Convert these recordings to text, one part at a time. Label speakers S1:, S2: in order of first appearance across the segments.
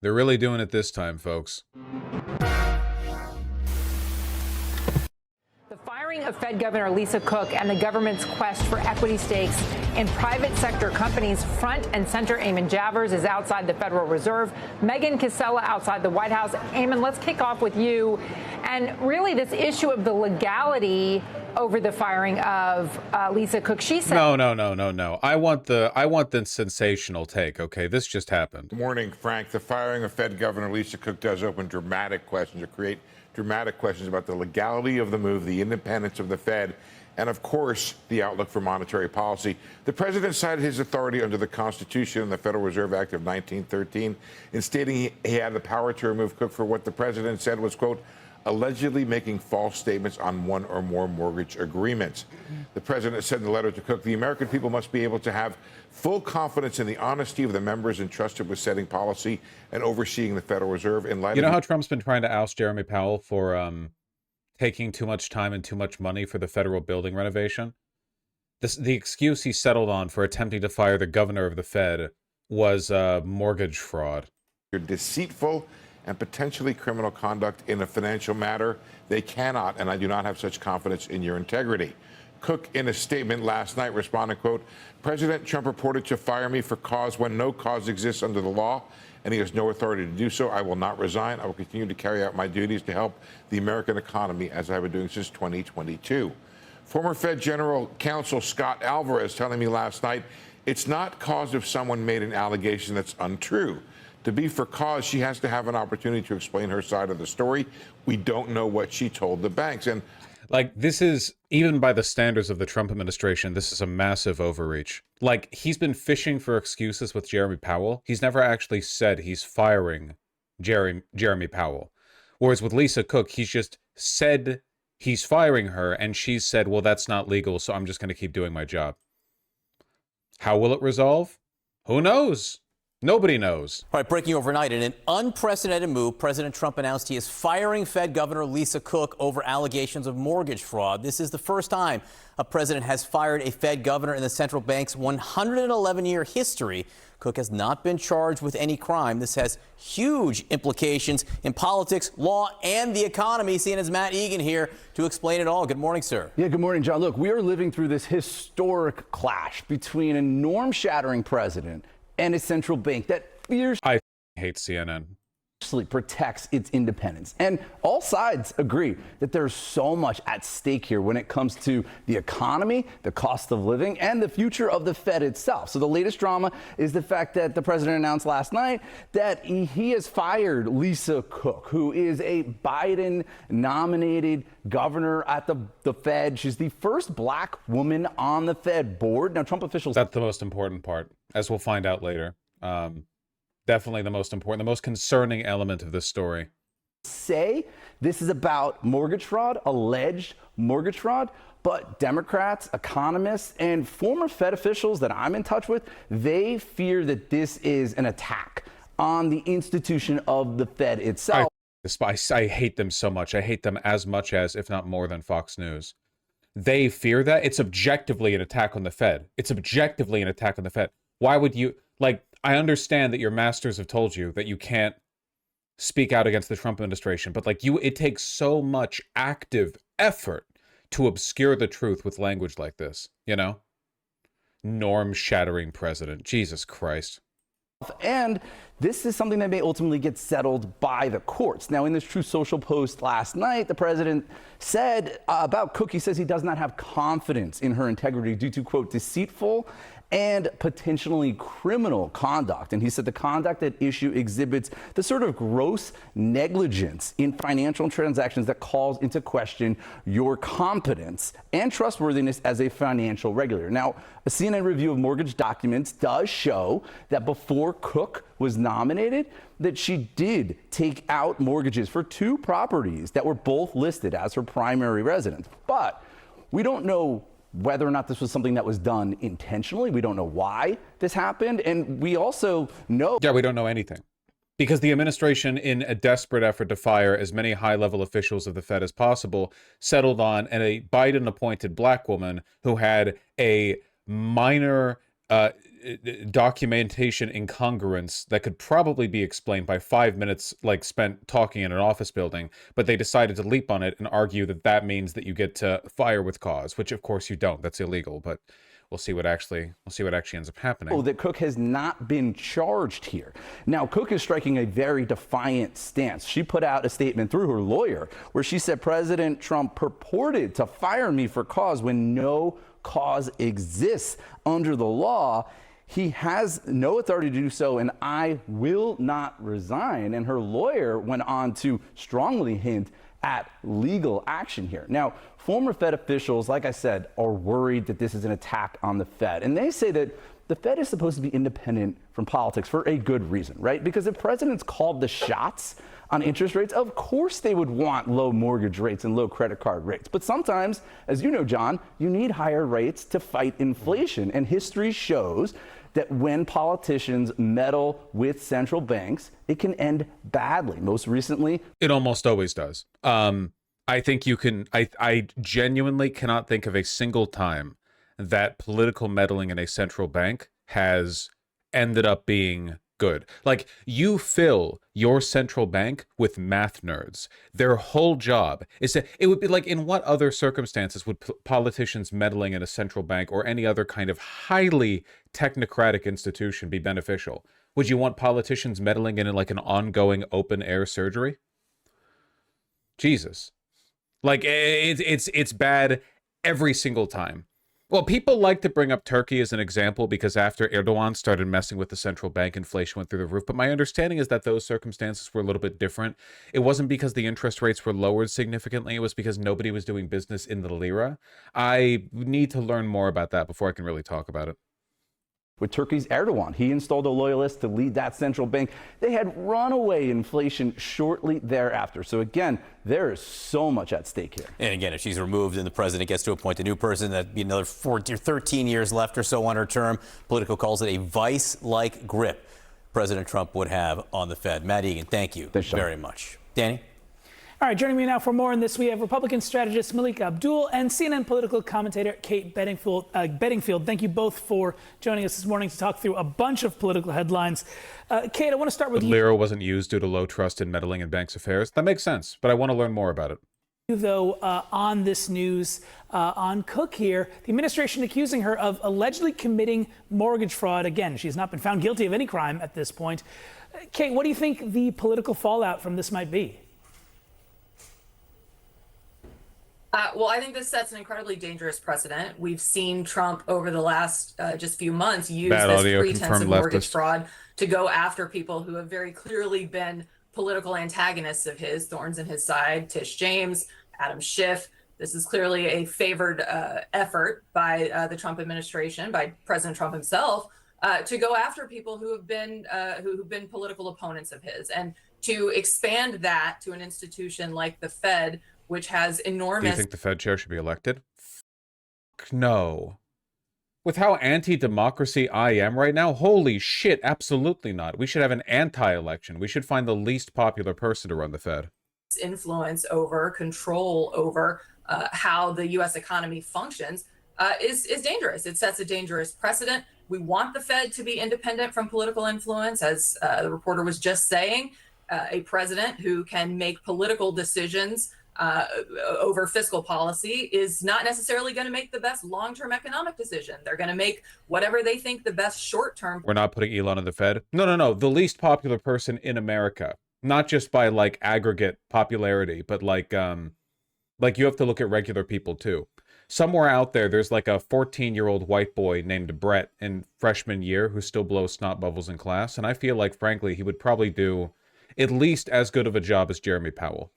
S1: They're really doing it this time, folks.
S2: The firing of Fed Governor Lisa Cook and the government's quest for equity stakes in private sector companies. Front and center, Eamon Javers is outside the Federal Reserve. Megan Casella outside the White House. Eamon, let's kick off with you. And really this issue of the legality over the firing of Lisa Cook. She said,
S1: No. I want the sensational take. Okay, this just happened.
S3: Good morning, Frank. The firing of Fed Governor Lisa Cook does open dramatic questions, or create dramatic questions about the legality of the move, the independence of the Fed, and of course, the outlook for monetary policy. The president cited his authority under the Constitution and the Federal Reserve Act of 1913 in stating he had the power to remove Cook for what the president said was, quote, allegedly making false statements on one or more mortgage agreements. The president said in the letter to Cook, the American people must be able to have full confidence in the honesty of the members entrusted with setting policy and overseeing the Federal Reserve in light of...
S1: You know how Trump's been trying to oust Jeremy Powell for taking too much time and too much money for the federal building renovation? The excuse he settled on for attempting to fire the governor of the Fed was mortgage fraud.
S3: You're deceitful and potentially criminal conduct in a financial matter. They cannot, and I do not have such confidence in your integrity. Cook, in a statement last night, responded, quote, President Trump reported to fire me for cause when no cause exists under the law, and he has no authority to do so. I will not resign. I will continue to carry out my duties to help the American economy as I've been doing since 2022. Former Fed General Counsel Scott Alvarez telling me last night, it's not cause if someone made an allegation that's untrue. To be for cause, she has to have an opportunity to explain her side of the story. We don't know what she told the banks. And
S1: like, this is, even by the standards of the Trump administration, this is a massive overreach. Like, he's been fishing for excuses with Jeremy Powell. He's never actually said he's firing Jeremy Powell. Whereas with Lisa Cook, he's just said he's firing her, and she's said, well, that's not legal, so I'm just going to keep doing my job. How will it resolve? Who knows? Nobody knows.
S4: All right, breaking overnight, in an unprecedented move, President Trump announced he is firing Fed Governor Lisa Cook over allegations of mortgage fraud. This is the first time a president has fired a Fed governor in the central bank's 111-year history. Cook has not been charged with any crime. This has huge implications in politics, law, and the economy. CNN's Matt Egan here to explain it all. Good morning, sir.
S5: Yeah, good morning, John. Look, we are living through this historic clash between a norm-shattering president and a central bank that
S1: I hate CNN.
S5: Protects its independence. And all sides agree that there's so much at stake here when it comes to the economy, the cost of living, and the future of the Fed itself. So the latest drama is the fact that the president announced last night that he has fired Lisa Cook, who is a Biden-nominated governor at the Fed. She's the first black woman on the Fed board. Now, Trump officials...
S1: That's the most important part, as we'll find out later. Definitely the most important, the most concerning element of this story.
S5: Say this is about mortgage fraud, alleged mortgage fraud, but Democrats, economists, and former Fed officials that I'm in touch with, they fear that this is an attack on the institution of the Fed itself.
S1: I hate them so much. I hate them as much as, if not more than, Fox News. They fear that. It's objectively an attack on the Fed. It's objectively an attack on the Fed. Why would you, like, I understand that your masters have told you that you can't speak out against the Trump administration, but like it takes so much active effort to obscure the truth with language like this, you know? Norm-shattering president. Jesus Christ.
S5: And this is something that may ultimately get settled by the courts. Now, in this Truth Social post last night, the president said about Cook, he says he does not have confidence in her integrity due to, quote, deceitful and potentially criminal conduct. And he said the conduct at issue exhibits the sort of gross negligence in financial transactions that calls into question your competence and trustworthiness as a financial regulator. Now, a CNN review of mortgage documents does show that before Cook was nominated, that she did take out mortgages for 2 properties that were both listed as her primary residence. But we don't know whether or not this was something that was done intentionally. We don't know why this happened. And we also know...
S1: Yeah, we don't know anything. Because the administration, in a desperate effort to fire as many high-level officials of the Fed as possible, settled on a Biden-appointed black woman who had a minor documentation incongruence that could probably be explained by 5 minutes like spent talking in an office building, but they decided to leap on it and argue that that means that you get to fire with cause, which of course you don't. That's illegal, but we'll see what actually ends up happening.
S5: Oh, that Cook has not been charged here. Now, Cook is striking a very defiant stance. She put out a statement through her lawyer where she said President Trump purported to fire me for cause when no cause exists under the law. He has no authority to do so, and I will not resign. And her lawyer went on to strongly hint at legal action here. Now, former Fed officials, like I said, are worried that this is an attack on the Fed. And they say that the Fed is supposed to be independent from politics for a good reason, right? Because if presidents called the shots on interest rates, of course they would want low mortgage rates and low credit card rates. But sometimes, as you know, John, you need higher rates to fight inflation. And history shows that when politicians meddle with central banks, it can end badly. Most recently,
S1: it almost always does. I think you can, I genuinely cannot think of a single time that political meddling in a central bank has ended up being good. Like, you fill your central bank with math nerds. Their whole job is that it would be like, in what other circumstances would politicians meddling in a central bank or any other kind of highly technocratic institution be beneficial? Would you want politicians meddling in like an ongoing open air surgery? Jesus. Like, it's bad every single time. Well, people like to bring up Turkey as an example because after Erdogan started messing with the central bank, inflation went through the roof. But my understanding is that those circumstances were a little bit different. It wasn't because the interest rates were lowered significantly. It was because nobody was doing business in the lira. I need to learn more about that before I can really talk about it.
S5: With Turkey's Erdogan, he installed a loyalist to lead that central bank. They had runaway inflation shortly thereafter. So again, there is so much at stake here.
S4: And again, if she's removed and the president gets to appoint a new person, that'd be another 13 years left or so on her term. Politico calls it a vice-like grip President Trump would have on the Fed. Matt Egan, thank you very much. Danny?
S6: All right, joining me now for more on this, we have Republican strategist Malik Abdul and CNN political commentator Kate Bedingfield. Thank you both for joining us this morning to talk through a bunch of political headlines. Kate, I want to start with you.
S1: The lira wasn't used due to low trust in meddling in banks' affairs. That makes sense, but I want to learn more about it.
S6: Though, on this news on Cook here, the administration accusing her of allegedly committing mortgage fraud. Again, she's not been found guilty of any crime at this point. Kate, what do you think the political fallout from this might be?
S7: Well, I think this sets an incredibly dangerous precedent. We've seen Trump over the last just few months use this pretense of mortgage fraud to go after people who have very clearly been political antagonists of his, thorns in his side, Tish James, Adam Schiff. This is clearly a favored effort by the Trump administration, by President Trump himself, to go after people who have been political opponents of his, and to expand that to an institution like the Fed, which has enormous...
S1: Do you think the Fed chair should be elected? No. With how anti-democracy I am right now, holy shit, absolutely not. We should have an anti-election. We should find the least popular person to run the Fed.
S7: Influence over, control over how the U.S. economy functions is dangerous. It sets a dangerous precedent. We want the Fed to be independent from political influence, as the reporter was just saying. A president who can make political decisions over fiscal policy is not necessarily going to make the best long-term economic decision. They're going to make whatever they think the best short-term.
S1: We're not putting Elon in the Fed. No. The least popular person in America, not just by like aggregate popularity, but like you have to look at regular people too. Somewhere out there's like a 14-year-old white boy named Brett in freshman year who still blows snot bubbles in class. And I feel like, frankly, he would probably do at least as good of a job as Jeremy Powell.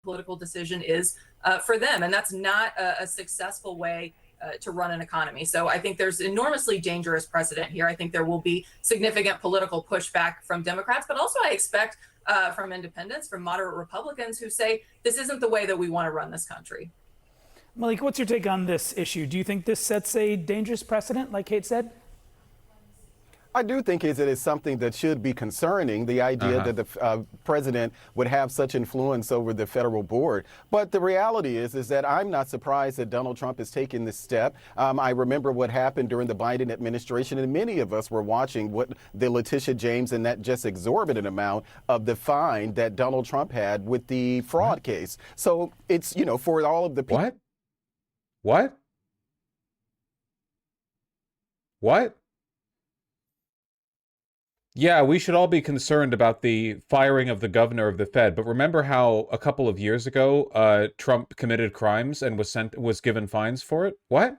S7: Political decision is for them, and that's not a successful way to run an economy. So I think there's enormously dangerous precedent here. I think there will be significant political pushback from Democrats, but also I expect from independents, from moderate Republicans who say this isn't the way that we want to run this country.
S6: Malik, what's your take on this issue? Do you think this sets a dangerous precedent, like Kate said?
S8: I do think it is something that should be concerning, the idea that the president would have such influence over the federal board. But the reality is that I'm not surprised that Donald Trump is taking this step. I remember what happened during the Biden administration, and many of us were watching what the Letitia James and that just exorbitant amount of the fine that Donald Trump had with the fraud case. So it's, you know, for all of the people.
S1: What? Yeah, we should all be concerned about the firing of the governor of the Fed. But remember how a couple of years ago, Trump committed crimes and was given fines for it? What?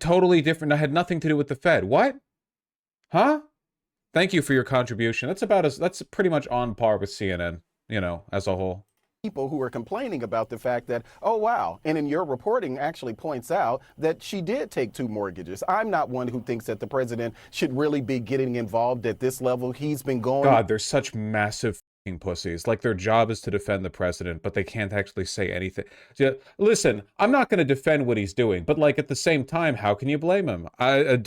S1: Totally different. That had nothing to do with the Fed. What? Huh? Thank you for your contribution. That's pretty much on par with CNN, you know, as a whole.
S8: People who are complaining about the fact that, oh, wow, and in your reporting actually points out that she did take 2 mortgages. I'm not one who thinks that the president should really be getting involved at this level. He's been going.
S1: God, they're such massive pussies. Like, their job is to defend the president, but they can't actually say anything. Yeah, listen, I'm not going to defend what he's doing, but like at the same time, how can you blame him?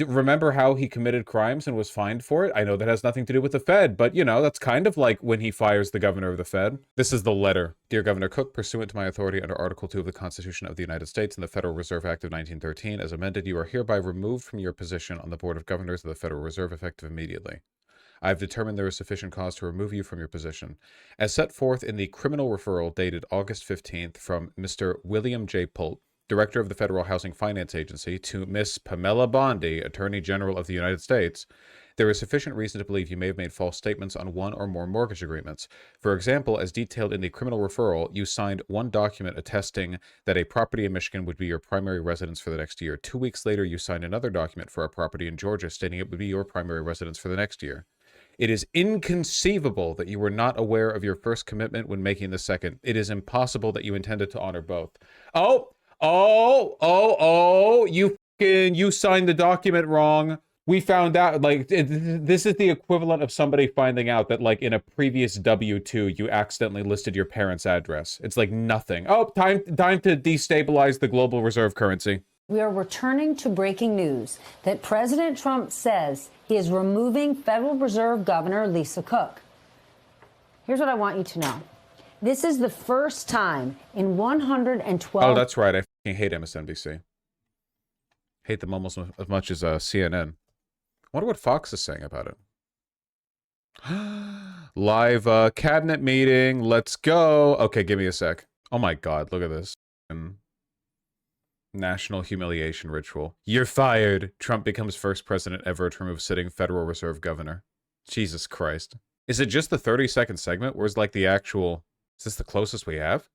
S1: Remember how he committed crimes and was fined for it? I know that has nothing to do with the Fed, but you know, that's kind of like when he fires the governor of the Fed. This is the letter. Dear Governor Cook, pursuant to my authority under Article 2 of the Constitution of the United States and the Federal Reserve Act of 1913, as amended, you are hereby removed from your position on the Board of Governors of the Federal Reserve effective immediately. I have determined there is sufficient cause to remove you from your position. As set forth in the criminal referral dated August 15th from Mr. William J. Pult, Director of the Federal Housing Finance Agency, to Miss Pamela Bondi, Attorney General of the United States, there is sufficient reason to believe you may have made false statements on 1 or more mortgage agreements. For example, as detailed in the criminal referral, you signed 1 document attesting that a property in Michigan would be your primary residence for the next year. 2 weeks later, you signed another document for a property in Georgia stating it would be your primary residence for the next year. It is inconceivable that you were not aware of your first commitment when making the second. It is impossible that you intended to honor both. You signed the document wrong. We found out, like, this is the equivalent of somebody finding out that, like, in a previous W-2, you accidentally listed your parents' address. It's like nothing. Time to destabilize the global reserve currency.
S9: We are returning to breaking news that President Trump says he is removing Federal Reserve Governor Lisa Cook. Here's what I want you to know. This is the first time in 112...
S1: Oh, that's right. I fucking hate MSNBC. Hate them almost as much as CNN. I wonder what Fox is saying about it. Live cabinet meeting. Let's go. Okay, give me a sec. Oh my God, look at this. National humiliation ritual. You're fired. Trump becomes first president ever to remove sitting Federal Reserve governor. Jesus Christ. Is it just the 30-second segment? Where's like the actual... Is this the closest we have?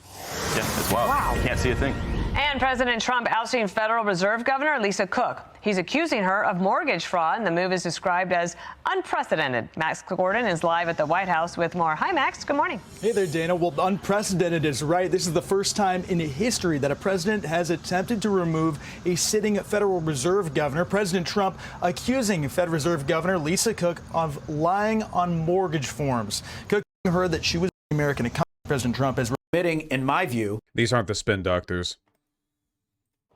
S10: Yeah, it's wild. Wow. Can't see a thing.
S11: And President Trump ousting Federal Reserve Governor Lisa Cook. He's accusing her of mortgage fraud, and the move is described as unprecedented. Max Gordon is live at the White House with more. Hi, Max. Good morning.
S12: Hey there, Dana. Well, unprecedented is right. This is the first time in history that a president has attempted to remove a sitting Federal Reserve governor. President Trump accusing Federal Reserve Governor Lisa Cook of lying on mortgage forms. Cook heard that she was the American economy. President Trump is admitting, in my view.
S1: These aren't the spin doctors.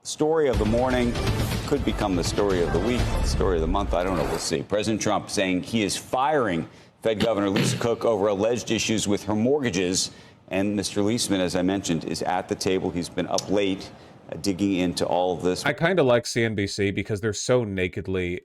S13: Story of the morning could become the story of the week, the story of the month. I don't know. We'll see. President Trump saying he is firing Fed Governor Lisa Cook over alleged issues with her mortgages. And Mr. Leisman, as I mentioned, is at the table. He's been up late digging into all of this.
S1: I kind of like CNBC because they're so nakedly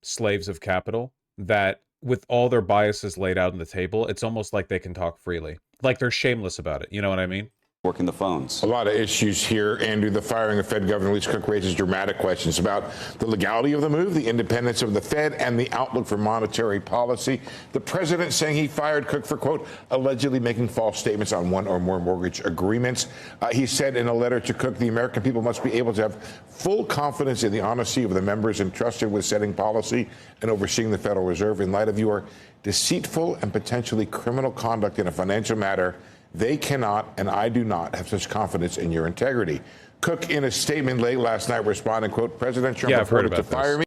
S1: slaves of capital that with all their biases laid out on the table, it's almost like they can talk freely. Like they're shameless about it. You know what I mean?
S13: Working the phones.
S3: A lot of issues here, Andrew. The firing of Fed Governor Lisa Cook raises dramatic questions about the legality of the move, the independence of the Fed, and the outlook for monetary policy. The president saying he fired Cook for, quote, allegedly making false statements on 1 or more mortgage agreements. He said in a letter to Cook, the American people must be able to have full confidence in the honesty of the members entrusted with setting policy and overseeing the Federal Reserve. In light of your deceitful and potentially criminal conduct in a financial matter, they cannot, and I do not, have such confidence in your integrity. Cook, in a statement late last night, responded, quote, President Trump reported to fire me.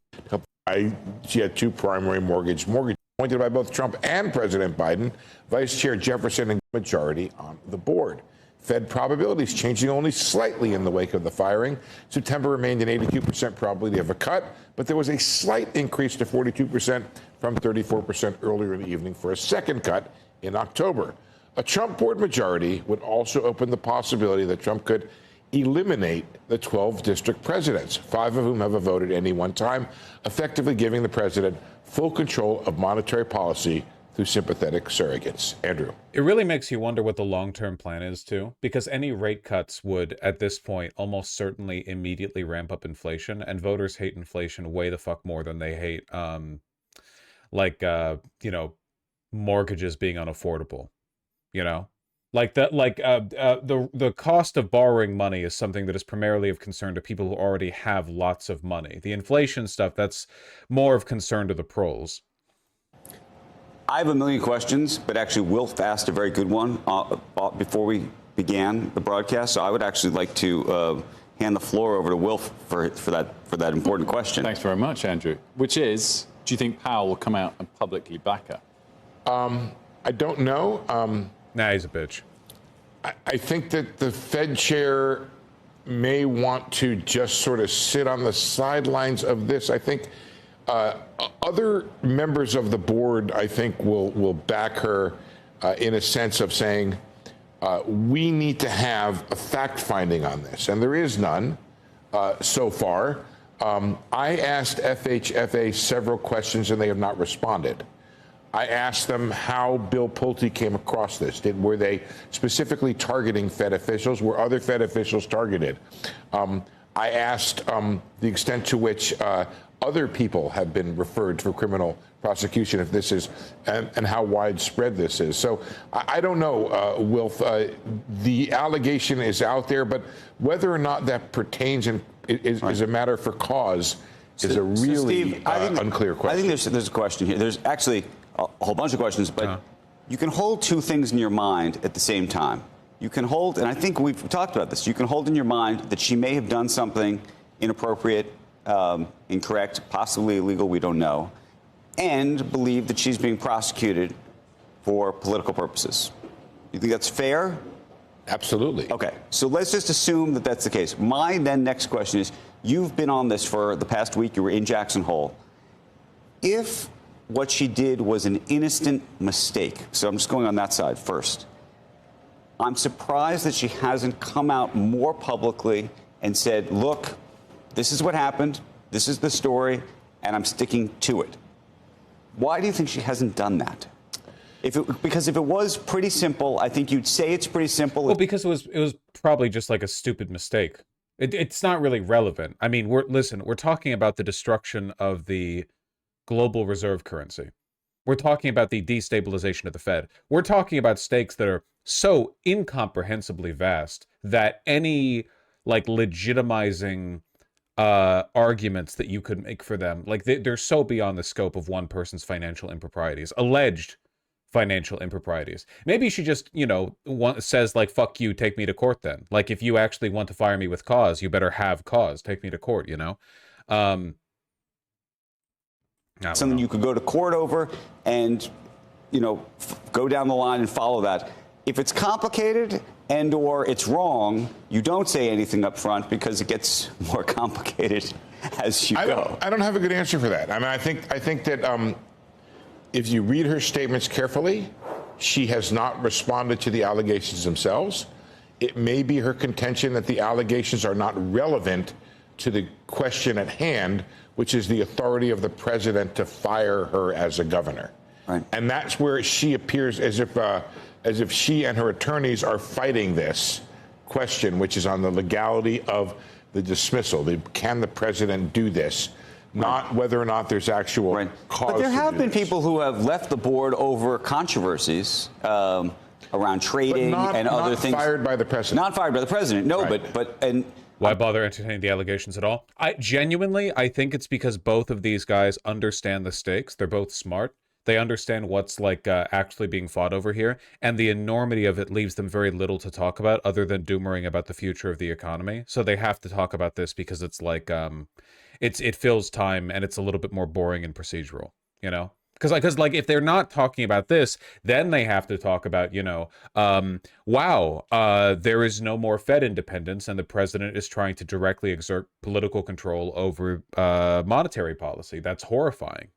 S3: She had 2 primary mortgages appointed by both Trump and President Biden, Vice Chair Jefferson, and majority on the board. Fed probabilities changing only slightly in the wake of the firing. September remained an 82% probability of a cut, but there was a slight increase to 42% from 34% earlier in the evening for a second cut in October. A Trump board majority would also open the possibility that Trump could eliminate the 12 district presidents, 5 of whom have voted any one time, effectively giving the president full control of monetary policy through sympathetic surrogates. Andrew.
S1: It really makes you wonder what the long-term plan is, too, because any rate cuts would, at this point, almost certainly immediately ramp up inflation, and voters hate inflation way the fuck more than they hate, mortgages being unaffordable, the cost of borrowing money is something that is primarily of concern to people who already have lots of money. The inflation stuff, that's more of concern to the proles.
S13: I have a million questions, but actually Wilf asked a very good one before we began the broadcast. So I would actually like to hand the floor over to Wilf for that important question.
S14: Thanks very much, Andrew. Which is, do you think Powell will come out and publicly back her?
S3: I don't know.
S1: Nah, he's a bitch.
S3: I think that the Fed chair may want to just sort of sit on the sidelines of this. I think other members of the board, I think, will back her in a sense of saying we need to have a fact finding on this, and there is none so far. I asked FHFA several questions, and they have not responded. I asked them how Bill Pulte came across this. Were they specifically targeting Fed officials? Were other Fed officials targeted? I asked the extent to which other people have been referred for criminal prosecution, if this is, and how widespread this is. So I don't know, Wilf. The allegation is out there, but whether or not that pertains and is a matter for cause is a really
S13: Steve,
S3: unclear question.
S13: I think there's a question here. There's actually a whole bunch of questions, but you can hold two things in your mind at the same time. You can hold, and I think we've talked about this, you can hold in your mind that she may have done something inappropriate, incorrect, possibly illegal, we don't know, and believe that she's being prosecuted for political purposes. You think that's fair?
S3: Absolutely.
S13: Okay, so let's just assume that that's the case. My then next question is, you've been on this for the past week, you were in Jackson Hole. If what she did was an innocent mistake, so I'm just going on that side first, I'm surprised that she hasn't come out more publicly and said, look, this is what happened, this is the story, and I'm sticking to it. Why do you think she hasn't done that? Because if it was pretty simple, I think you'd say it's pretty simple.
S1: Well, because it was probably just like a stupid mistake. It's not really relevant. I mean, we're talking about the destruction of the global reserve currency. We're talking about the destabilization of the Fed. We're talking about stakes that are so incomprehensibly vast that any legitimizing arguments that you could make for them, they're so beyond the scope of one person's financial improprieties, alleged financial improprieties. Maybe she just, says fuck you, take me to court then. If you actually want to fire me with cause, you better have cause, take me to court,
S13: Something you could go to court over and, go down the line and follow that. If it's complicated and or it's wrong, you don't say anything up front because it gets more complicated as you go.
S3: I don't have a good answer for that. I mean, I think that if you read her statements carefully, she has not responded to the allegations themselves. It may be her contention that the allegations are not relevant to the question at hand, which is the authority of the president to fire her as a governor.
S13: Right.
S3: And that's where she appears as if she and her attorneys are fighting this question, which is on the legality of the dismissal. Can the president do this? Not whether or not there's actual cause.
S13: But there have been people who have left the board over controversies around trading and other things.
S3: Not fired by the president.
S13: Not fired by the president. No,
S3: right.
S1: Why bother entertaining the allegations at all? I think it's because both of these guys understand the stakes. They're both smart. They understand what's actually being fought over here, and the enormity of it leaves them very little to talk about other than doomering about the future of the economy. So they have to talk about this because it's it fills time and it's a little bit more boring and procedural, Because like if they're not talking about this, then they have to talk about, there is no more Fed independence and the president is trying to directly exert political control over monetary policy. That's horrifying,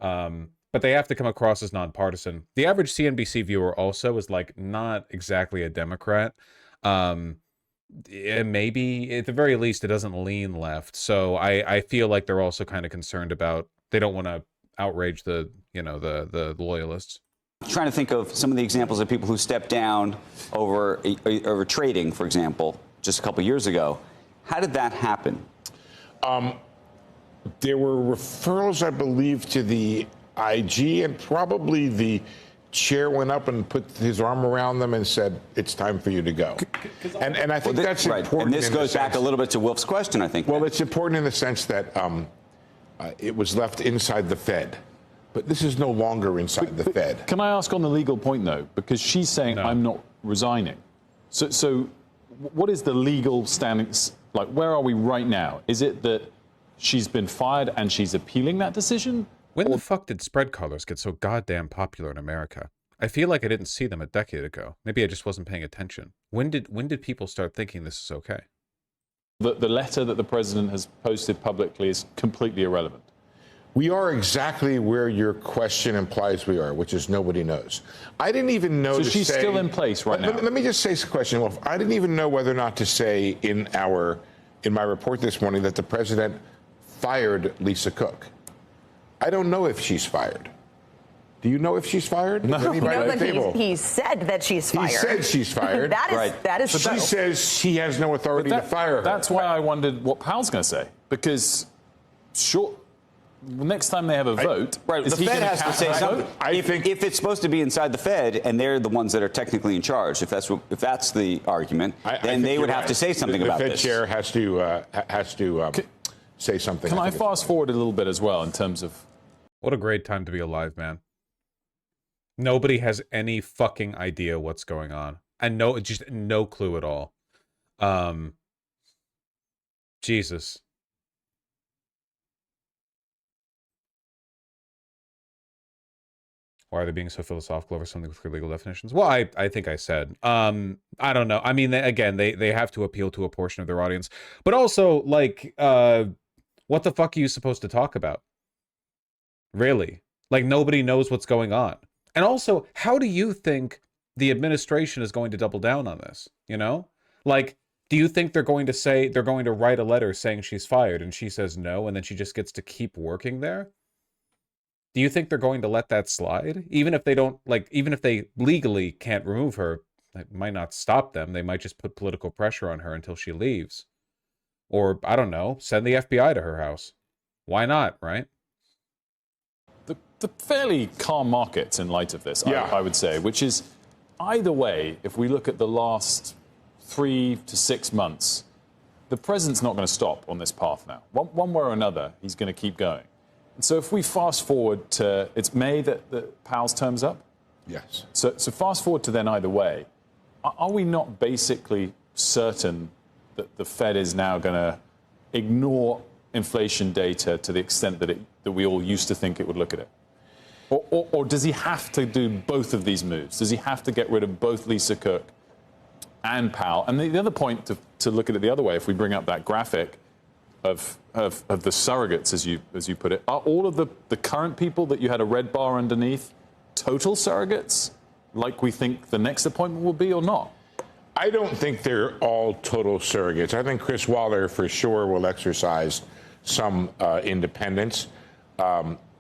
S1: but they have to come across as nonpartisan. The average CNBC viewer also is like not exactly a Democrat. Maybe at the very least it doesn't lean left. So I feel like they're also kind of concerned about, they don't want to outrage the loyalists.
S13: Trying to think of some of the examples of people who stepped down over trading, for example, just a couple years ago. How did that happen?
S3: There were referrals, I believe, to the IG, and probably the chair went up and put his arm around them and said, "It's time for you to go." And I think that's important.
S13: And this goes back a little bit to Wilf's question, I think.
S3: Well, it's important in the sense that it was left inside the Fed. But this is no longer inside the Fed.
S14: Can I ask on the legal point, though? Because she's saying, I'm not resigning. So what is the legal standing? Like, where are we right now? Is it that she's been fired and she's appealing that decision?
S1: When the fuck did spread colors get so goddamn popular in America? I feel like I didn't see them a decade ago. Maybe I just wasn't paying attention. When did people start thinking this is okay?
S14: The letter that the president has posted publicly is completely irrelevant.
S3: We are exactly where your question implies we are, which is nobody knows. I didn't even know.
S14: So she's still in place right now.
S3: Let me just say a question. Well, I didn't even know whether or not to say in my report this morning that the president fired Lisa Cook. I don't know if she's fired. Do you know if she's fired?
S14: No.
S15: He said that she's fired.
S3: He said she's fired.
S15: That is
S3: She says she has no authority to fire her.
S14: That's why I wondered what Powell's going to say. Because next time they have a vote,
S13: the Fed has to say something. If it's supposed to be inside the Fed and they're the ones that are technically in charge, if that's the argument, then they would have to say something about this.
S3: The Fed chair has to say something.
S14: Can I fast forward a little bit as well in terms of...
S1: What a great time to be alive, man. Nobody has any fucking idea what's going on. And just no clue at all. Jesus. Why are they being so philosophical over something with clear legal definitions? Well, I think I said. I don't know. I mean, again, they have to appeal to a portion of their audience. But also, like, what the fuck are you supposed to talk about? Really? Like, nobody knows what's going on. And also, how do you think the administration is going to double down on this? Like, do you think they're going to write a letter saying she's fired and she says no, and then she just gets to keep working there? Do you think they're going to let that slide? Even if they legally can't remove her, it might not stop them. They might just put political pressure on her until she leaves. Or, I don't know, send the FBI to her house. Why not, right?
S14: The fairly calm markets in light of this, I would say, which is either way, if we look at the last 3 to 6 months, the president's not going to stop on this path now. One way or another, he's going to keep going. And so if we fast forward to, it's May that Powell's term's up?
S3: Yes.
S14: So fast forward to then either way, are we not basically certain that the Fed is now going to ignore inflation data to the extent that we all used to think it would look at it? Or does he have to do both of these moves? Does he have to get rid of both Lisa Cook and Powell? And the other point to look at it the other way, if we bring up that graphic of the surrogates, as you put it, are all of the current people that you had a red bar underneath total surrogates, like we think the next appointment will be, or not?
S3: I don't think they're all total surrogates. I think Chris Waller for sure will exercise some independence.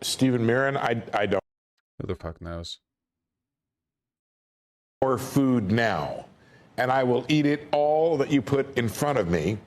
S3: Stephen Mirren, I don't.
S1: Who the fuck knows?
S3: More food now, and I will eat it all that you put in front of me.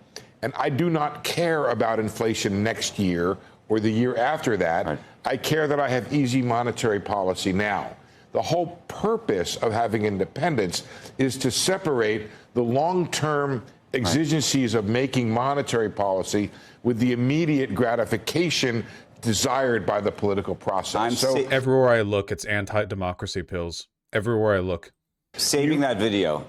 S3: And I do not care about inflation next year or the year after that. Right. I care that I have easy monetary policy now. The whole purpose of having independence is to separate the long-term exigencies of making monetary policy with the immediate gratification desired by the political process.
S1: Everywhere I look, it's anti-democracy pills. Everywhere I look.
S13: Saving that video.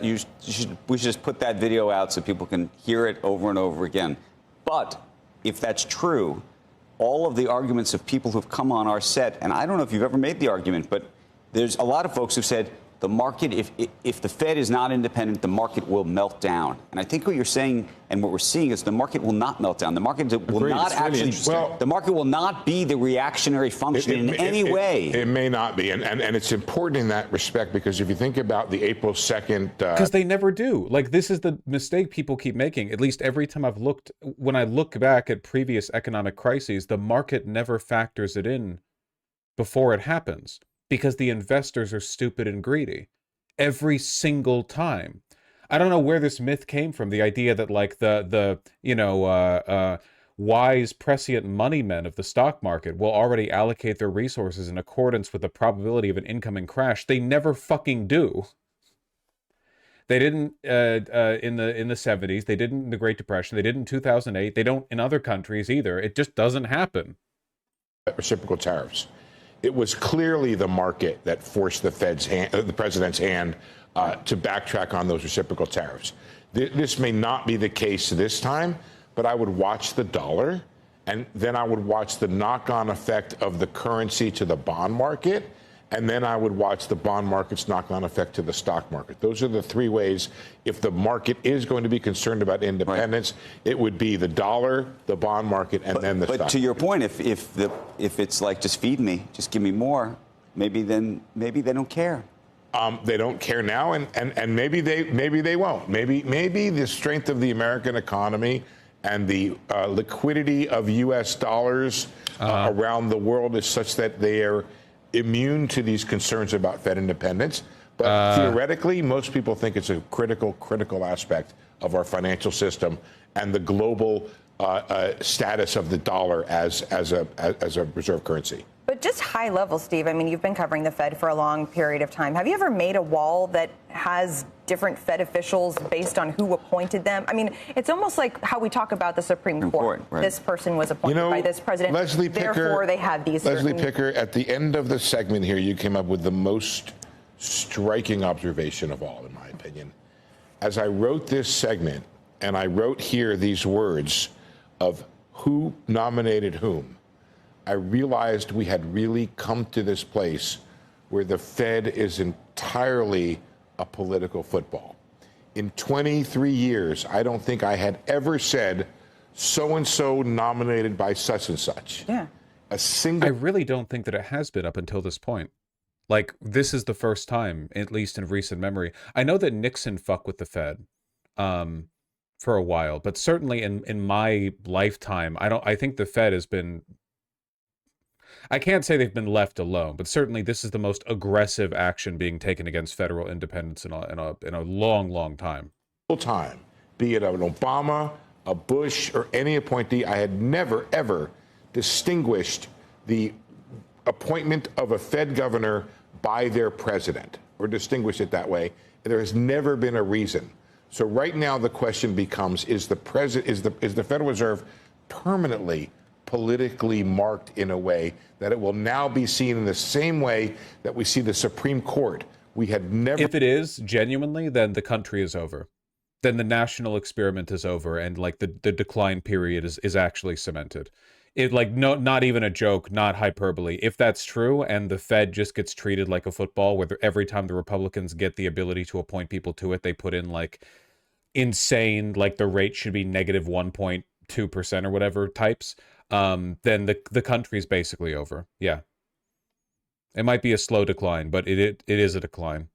S13: We should just put that video out so people can hear it over and over again. But if that's true, all of the arguments of people who've come on our set, and I don't know if you've ever made the argument, but there's a lot of folks who've said the market, if the Fed is not independent, the market will melt down. And I think what you're saying and what we're seeing is the market will not melt down. The market will not actually, the market will not be the reactionary function in any way.
S3: It may not be. And it's important in that respect, because if you think about the April 2nd...
S1: Because they never do. Like, this is the mistake people keep making. At least every time I've looked, when I look back at previous economic crises, the market never factors it in before it happens. Because the investors are stupid and greedy every single time. I don't know where this myth came from. The idea that like the wise prescient money men of the stock market will already allocate their resources in accordance with the probability of an incoming crash. They never fucking do. They didn't in the 70s. They didn't in the Great Depression. They didn't in 2008. They don't in other countries either. It just doesn't happen.
S3: Reciprocal tariffs. It was clearly the market that forced the president's hand to backtrack on those reciprocal tariffs. This may not be the case this time, but I would watch the dollar, and then I would watch the knock-on effect of the currency to the bond market, and then I would watch the bond market's knock-on effect to the stock market. Those are the three ways. If the market is going to be concerned about independence, it would be the dollar, the bond market, and then the stock market.
S13: But to your point, if it's like, just feed me, just give me more, maybe they don't care.
S3: They don't care now, and maybe they won't. Maybe the strength of the American economy and the liquidity of U.S. dollars around the world is such that they are immune to these concerns about Fed independence. But theoretically, most people think it's a critical aspect of our financial system and the global status of the dollar as a reserve currency.
S15: But just high level, Steve, I mean, you've been covering the Fed for a long period of time. Have you ever made a wall that has different Fed officials based on who appointed them? I mean, it's almost like how we talk about the Supreme Court. Right. This person was appointed by this president.
S3: Leslie Picker,
S15: therefore, they had these
S3: Leslie Picker, at the end of the segment here, you came up with the most striking observation of all, in my opinion. As I wrote this segment, and I wrote here these words of who nominated whom, I realized we had really come to this place where the Fed is entirely a political football. In 23 years, I don't think I had ever said so-and-so nominated by such and such.
S15: Yeah.
S1: I really don't think that it has been up until this point. Like, this is the first time, at least in recent memory. I know that Nixon fucked with the Fed for a while, but certainly in my lifetime, I think the Fed has been... I can't say they've been left alone, but certainly this is the most aggressive action being taken against federal independence in a long time.
S3: Be it an Obama, a Bush, or any appointee, I had never, ever distinguished the appointment of a Fed governor by their president, or distinguished it that way. There has never been a reason. So right now the question becomes: is the Federal Reserve permanently politically marked in a way that it will now be seen in the same way that we see the Supreme Court? We had never...
S1: If it is genuinely, then the country is over. Then the national experiment is over, and like the decline period is actually cemented. It not even a joke, not hyperbole. If that's true, and the Fed just gets treated like a football, where every time the Republicans get the ability to appoint people to it, they put in like insane, like the rate should be negative 1.2% or whatever types, then the country's basically over. Yeah. It might be a slow decline, but it is a decline.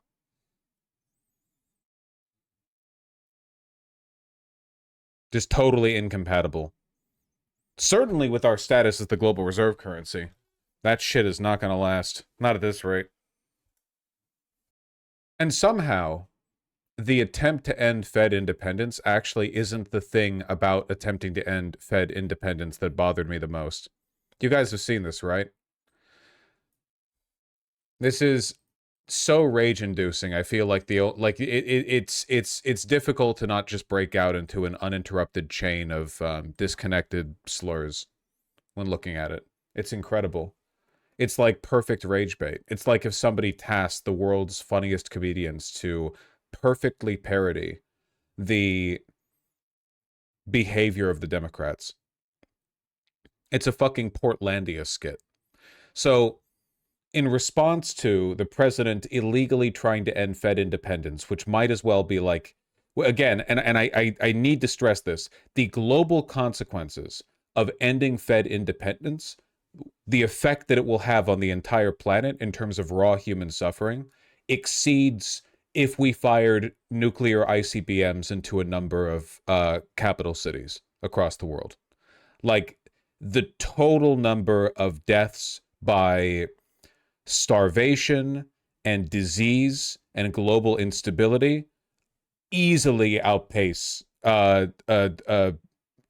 S1: Just totally incompatible. Certainly with our status as the global reserve currency. That shit is not going to last. Not at this rate. And somehow, the attempt to end Fed independence actually isn't the thing about attempting to end Fed independence that bothered me the most. You guys have seen this, right? This is so rage-inducing. I feel like it's difficult to not just break out into an uninterrupted chain of disconnected slurs when looking at it. It's incredible. It's like perfect rage bait. It's like if somebody tasked the world's funniest comedians to perfectly parody the behavior of the Democrats. It's a fucking Portlandia skit. So, in response to the president illegally trying to end Fed independence, which might as well be like, again, and I need to stress this, the global consequences of ending Fed independence, the effect that it will have on the entire planet in terms of raw human suffering, exceeds if we fired nuclear ICBMs into a number of capital cities across the world. Like, the total number of deaths by starvation and disease and global instability easily outpace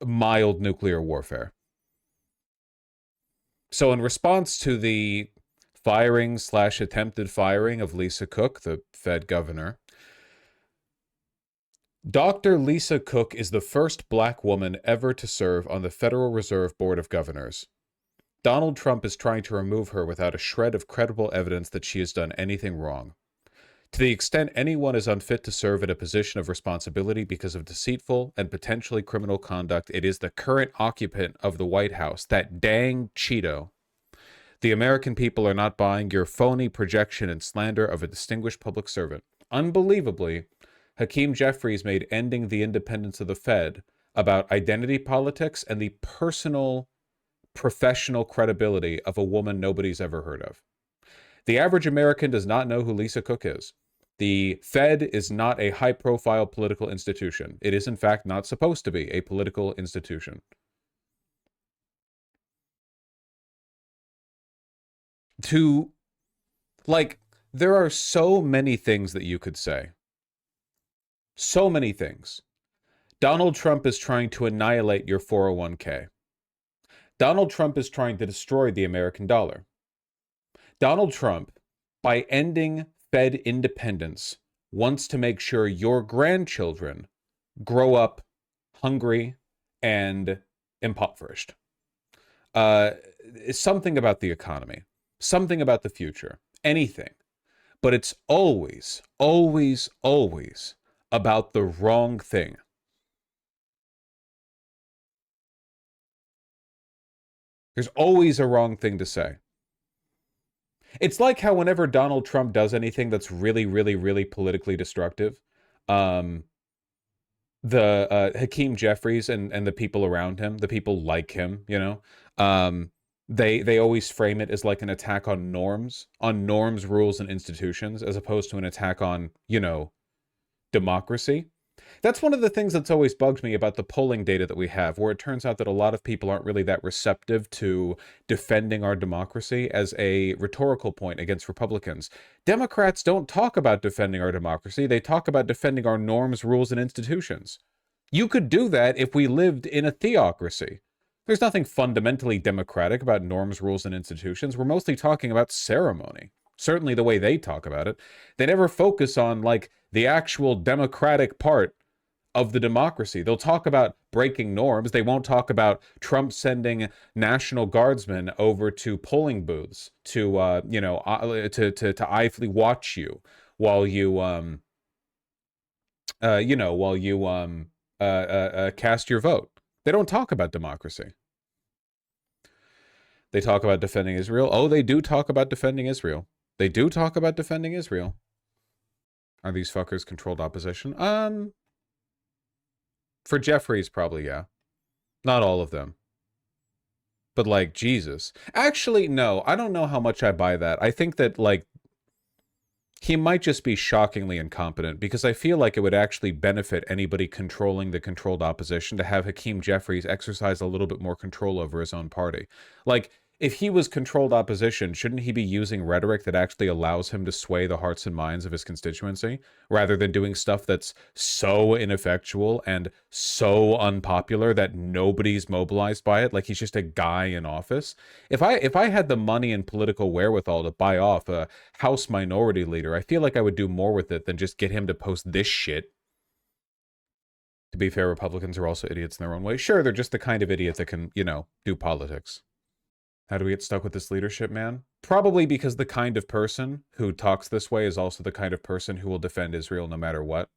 S1: mild nuclear warfare. So in response to the firing/attempted firing of Lisa Cook, the Fed governor, Dr. Lisa Cook is the first black woman ever to serve on the Federal Reserve Board of Governors. Donald Trump is trying to remove her without a shred of credible evidence that she has done anything wrong. To the extent anyone is unfit to serve in a position of responsibility because of deceitful and potentially criminal conduct, it is the current occupant of the White House, that dang Cheeto. The American people are not buying your phony projection and slander of a distinguished public servant. Unbelievably, Hakeem Jeffries made ending the independence of the Fed about identity politics and the personal, professional credibility of a woman nobody's ever heard of. The average American does not know who Lisa Cook is. The Fed is not a high-profile political institution. It is, in fact, not supposed to be a political institution. There are so many things that you could say. So many things. Donald Trump is trying to annihilate your 401k. Donald Trump is trying to destroy the American dollar. Donald Trump, by ending Fed independence, wants to make sure your grandchildren grow up hungry and impoverished. Something about the economy, something about the future, anything. But it's always, always, always about the wrong thing. There's always a wrong thing to say. It's like how whenever Donald Trump does anything that's really, really, really politically destructive, the Hakeem Jeffries and the people around him, the people like him, you know, they always frame it as like an attack on norms, rules, and institutions, as opposed to an attack on, you know, democracy. That's one of the things that's always bugged me about the polling data that we have, where it turns out that a lot of people aren't really that receptive to defending our democracy as a rhetorical point against Republicans. Democrats don't talk about defending our democracy. They talk about defending our norms, rules, and institutions. You could do that if we lived in a theocracy. There's nothing fundamentally democratic about norms, rules, and institutions. We're mostly talking about ceremony. Certainly the way they talk about it. They never focus on, like, the actual democratic part of the democracy. They'll talk about breaking norms. They won't talk about Trump sending National Guardsmen over to polling booths to, you know, to idly watch you while you, you know, while you cast your vote. They don't talk about democracy. They talk about defending Israel. Oh, they do talk about defending Israel. They do talk about defending Israel. Are these fuckers controlled opposition? For Jeffries, probably, yeah. Not all of them. But, like, Jesus. Actually, no. I don't know how much I buy that. I think that, like, he might just be shockingly incompetent, because I feel like it would actually benefit anybody controlling the controlled opposition to have Hakeem Jeffries exercise a little bit more control over his own party. Like, if he was controlled opposition, shouldn't he be using rhetoric that actually allows him to sway the hearts and minds of his constituency, rather than doing stuff that's so ineffectual and so unpopular that nobody's mobilized by it, like he's just a guy in office? If I had the money and political wherewithal to buy off a House Minority Leader, I feel like I would do more with it than just get him to post this shit. To be fair, Republicans are also idiots in their own way. Sure, they're just the kind of idiot that can, you know, do politics. How do we get stuck with this leadership, man? Probably because the kind of person who talks this way is also the kind of person who will defend Israel no matter what.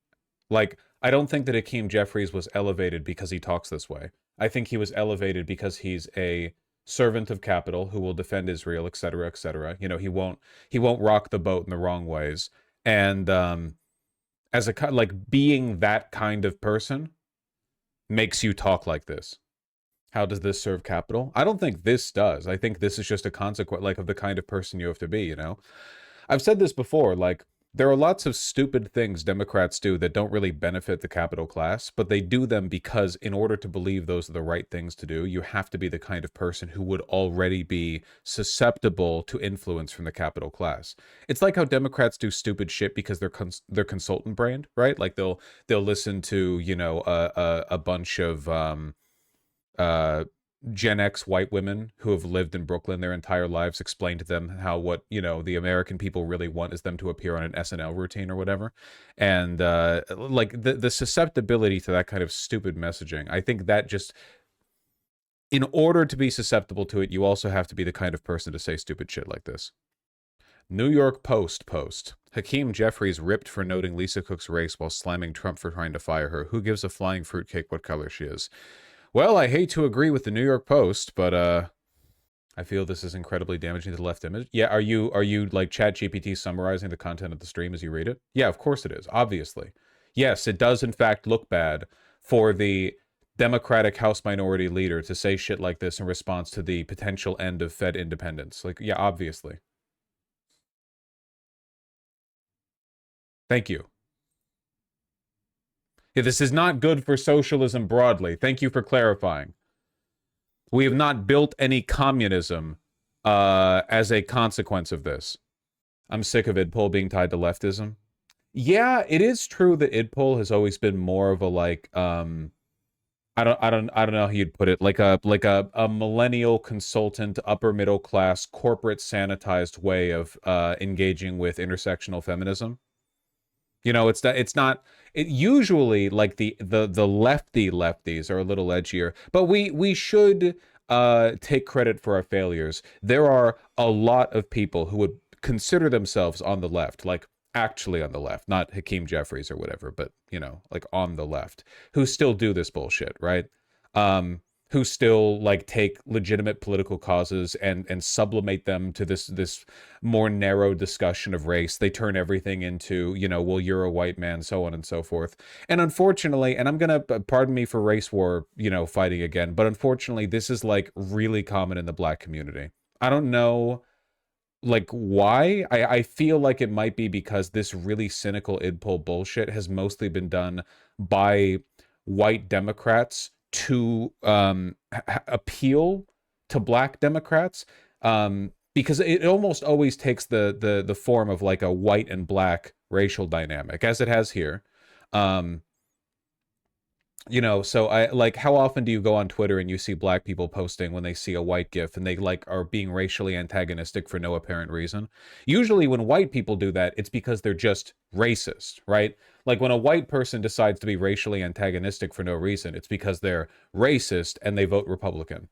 S1: Like, I don't think that Hakeem Jeffries was elevated because he talks this way. I think he was elevated because he's a servant of capital who will defend Israel, etc., etc. You know, he won't rock the boat in the wrong ways. And as a like being that kind of person makes you talk like this. How does this serve capital? I don't think this does. I think this is just a consequence, like, of the kind of person you have to be, you know? I've said this before, like, there are lots of stupid things Democrats do that don't really benefit the capital class, but they do them because in order to believe those are the right things to do, you have to be the kind of person who would already be susceptible to influence from the capital class. It's like how Democrats do stupid shit because they're consultant brained, right? Like they'll listen to, you know, a bunch of Gen X white women who have lived in Brooklyn their entire lives explain to them how what, you know, the American people really want is them to appear on an SNL routine or whatever. And like the susceptibility to that kind of stupid messaging, I think that just, in order to be susceptible to it, you also have to be the kind of person to say stupid shit like this. New York Post post. Hakeem Jeffries ripped for noting Lisa Cook's race while slamming Trump for trying to fire her. Who gives a flying fruitcake what color she is? Well, I hate to agree with the New York Post, but I feel this is incredibly damaging to the left image. Yeah, are you like ChatGPT summarizing the content of the stream as you read it? Yeah, of course it is, obviously. Yes, it does in fact look bad for the Democratic House Minority Leader to say shit like this in response to the potential end of Fed independence. Like, yeah, obviously. Thank you. Yeah, this is not good for socialism broadly. Thank you for clarifying. We have not built any communism as a consequence of this. I'm sick of IdPol being tied to leftism. Yeah, it is true that IdPol has always been more of a like I don't know how you'd put it, like a millennial consultant, upper middle class, corporate sanitized way of engaging with intersectional feminism. You know, usually like the lefties are a little edgier, but we should take credit for our failures. There are a lot of people who would consider themselves on the left, like actually on the left, not Hakeem Jeffries or whatever, but you know, like on the left, who still do this bullshit, right? Who still like take legitimate political causes and sublimate them to this more narrow discussion of race. They turn everything into, you know, well, you're a white man, so on and so forth. And unfortunately, and I'm gonna, pardon me for race war, you know, fighting again, but unfortunately, this is like really common in the black community. I don't know like why. I feel like it might be because this really cynical IdPol bullshit has mostly been done by white Democrats to appeal to black Democrats, because it almost always takes the form of like a white and black racial dynamic, as it has here. You know, so I like, how often do you go on Twitter and you see black people posting when they see a white GIF and they like are being racially antagonistic for no apparent reason? Usually when white people do that, it's because they're just racist, right? Like when a white person decides to be racially antagonistic for no reason, it's because they're racist and they vote Republican.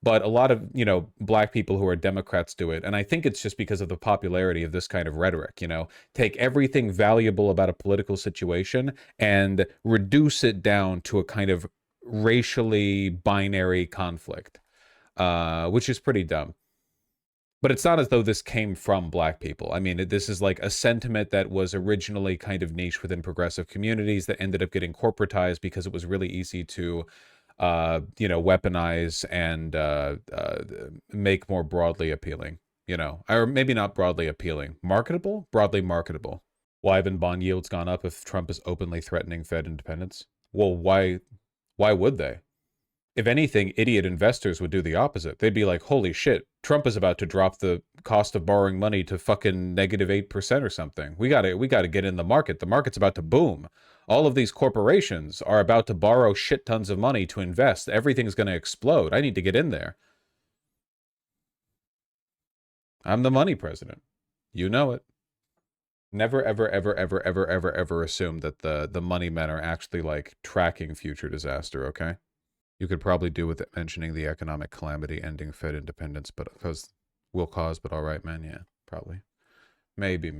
S1: But a lot of, you know, black people who are Democrats do it. And I think it's just because of the popularity of this kind of rhetoric, you know, take everything valuable about a political situation and reduce it down to a kind of racially binary conflict, which is pretty dumb. But it's not as though this came from black people. I mean, this is like a sentiment that was originally kind of niche within progressive communities that ended up getting corporatized because it was really easy to you know, weaponize and make more broadly appealing, you know, or maybe not broadly appealing, marketable, broadly marketable. Why haven't bond yields gone up if Trump is openly threatening Fed independence? Well, why would they? If anything, idiot investors would do the opposite. They'd be like, holy shit, Trump is about to drop the cost of borrowing money to fucking -8% or something. We gotta get in the market. The market's about to boom. All of these corporations are about to borrow shit tons of money to invest. Everything's going to explode. I need to get in there. I'm the money president. You know it. Never, ever, ever, ever, ever, ever, ever assume that the money men are actually like tracking future disaster, okay? You could probably do with it mentioning the economic calamity ending Fed independence, but because will cause, but all right, man, yeah, probably. Maybe.